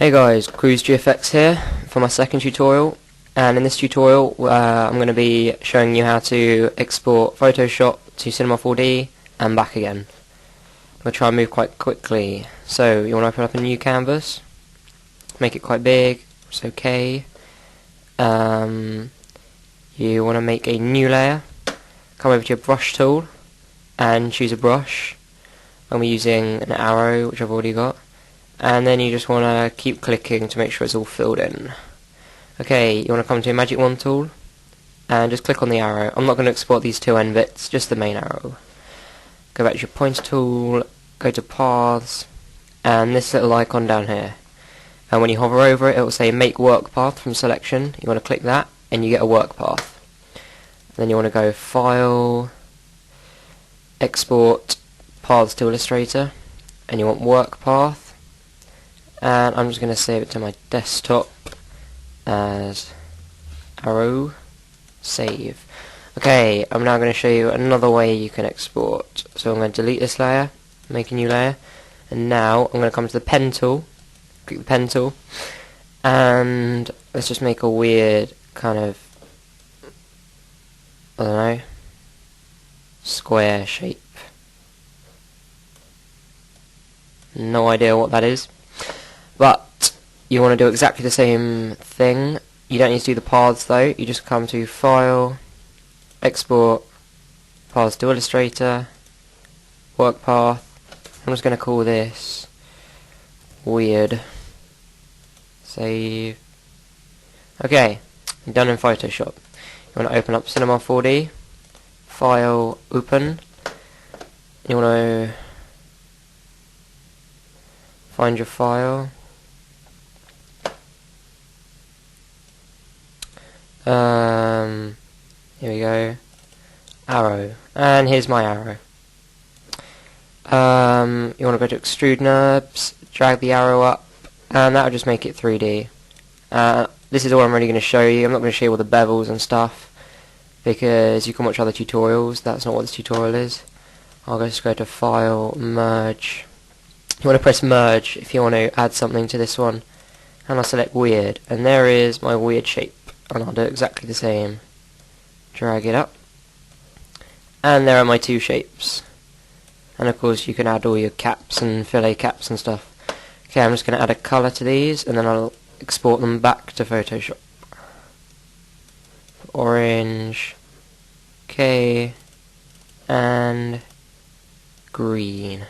Hey guys, Cruise GFX here for my second tutorial, and in this tutorial I'm going to be showing you how to export Photoshop to Cinema 4D and back again. I'm going to try and move quite quickly. So you want to open up a new canvas, make it quite big, it's okay. You want to make a new layer, come over to your brush tool and choose a brush. I'm going to be using an arrow, which I've already got. And then you just want to keep clicking to make sure it's all filled in. Okay, you want to come to your Magic Wand tool and just click on the arrow. I'm not going to export these two end bits, just the main arrow. Go back to your pointer tool, go to paths, and this little icon down here. And when you hover over it, it will say make work path from selection. You want to click that and you get a work path. Then you want to go file, export paths to Illustrator, and you want work path. And I'm just going to save it to my desktop as arrow save. Okay, I'm now going to show you another way you can export. So I'm going to delete this layer, make a new layer, and now I'm going to come to the pen tool, click the pen tool, and let's just make a weird kind of, I don't know, square shape. No idea what that is. But you want to do exactly the same thing. You don't need to do the paths though. You just come to File, Export, Paths to Illustrator, Work Path. I'm just going to call this Weird. Save. Okay, I'm done in Photoshop. You want to open up Cinema 4D, File, Open. You want to find your file. Here we go, arrow, and here's my arrow. You want to go to extrude NURBS, drag the arrow up, and that'll just make it 3D. This is all I'm really going to show you. I'm not going to show you all the bevels and stuff, because you can watch other tutorials. That's not what this tutorial is. I'll just go to File, Merge. You want to press Merge if you want to add something to this one, and I'll select Weird, and there is my weird shape. And I'll do exactly the same. Drag it up. And there are my two shapes. And of course you can add all your caps and fillet caps and stuff. Okay, I'm just going to add a colour to these and then I'll export them back to Photoshop. Orange. Okay. And green.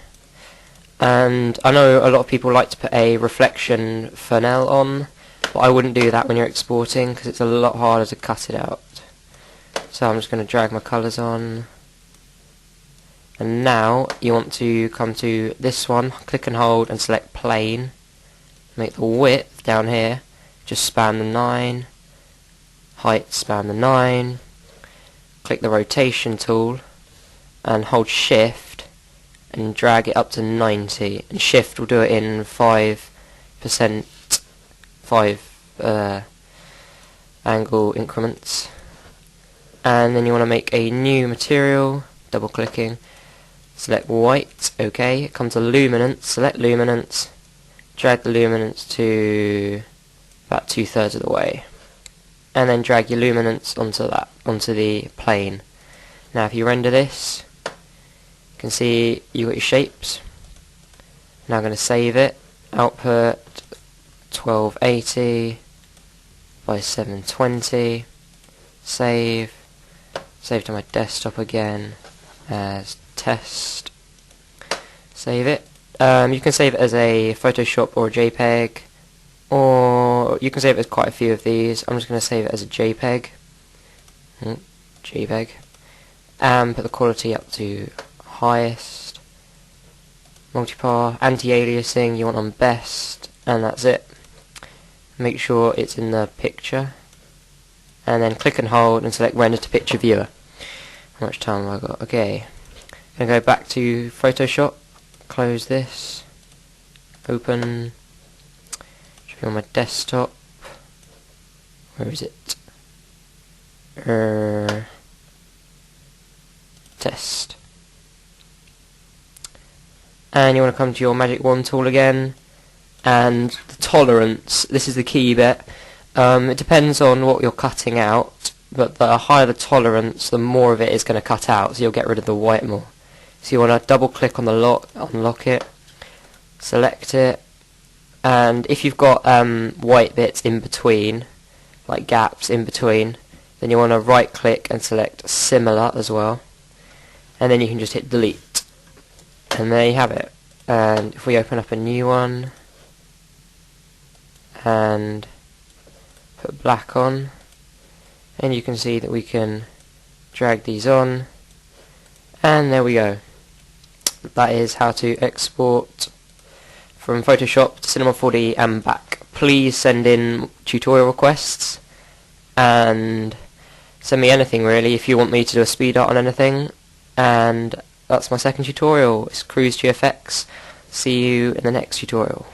And I know a lot of people like to put a reflection funnel on, but I wouldn't do that when you're exporting because it's a lot harder to cut it out. So I'm just going to drag my colours on. And now you want to come to this one, click and hold and select plane. Make the width down here, just span the 9. Height, span the 9. Click the rotation tool and hold shift and drag it up to 90. And shift will do it in 5%. 5 angle increments, and then you want to make a new material, double clicking, select white, okay, come to luminance, select luminance, drag the luminance to about 2/3 of the way, and then drag your luminance onto the plane. Now if you render this, you can see you got your shapes. Now I'm going to save it, output 1280 by 720, save to my desktop again as test, save it. You can save it as a Photoshop or a JPEG, or you can save it as quite a few of these. I'm just going to save it as a JPEG, and put the quality up to highest, multipath, anti-aliasing you want on best, and that's it. Make sure it's in the picture, and then click and hold and select render to picture viewer. How much time have I got? Okay, I'm going to go back to Photoshop, close this, open, should be on my desktop. Where is it? Test. And you want to come to your Magic Wand tool again, and the tolerance, this is the key bit. It depends on what you're cutting out, but the higher the tolerance, the more of it is going to cut out, so you'll get rid of the white more. So you want to double click on the unlock it, select it, and if you've got white bits in between, like gaps in between, then you want to right click and select similar as well, and then you can just hit delete, and there you have it. And if we open up a new one and put black on, and you can see that we can drag these on, and there we go. That is how to export from Photoshop to Cinema 4D and back. Please send in tutorial requests, and send me anything really if you want me to do a speed art on anything. And that's my second tutorial. It's Cruise GFX. See you in the next tutorial.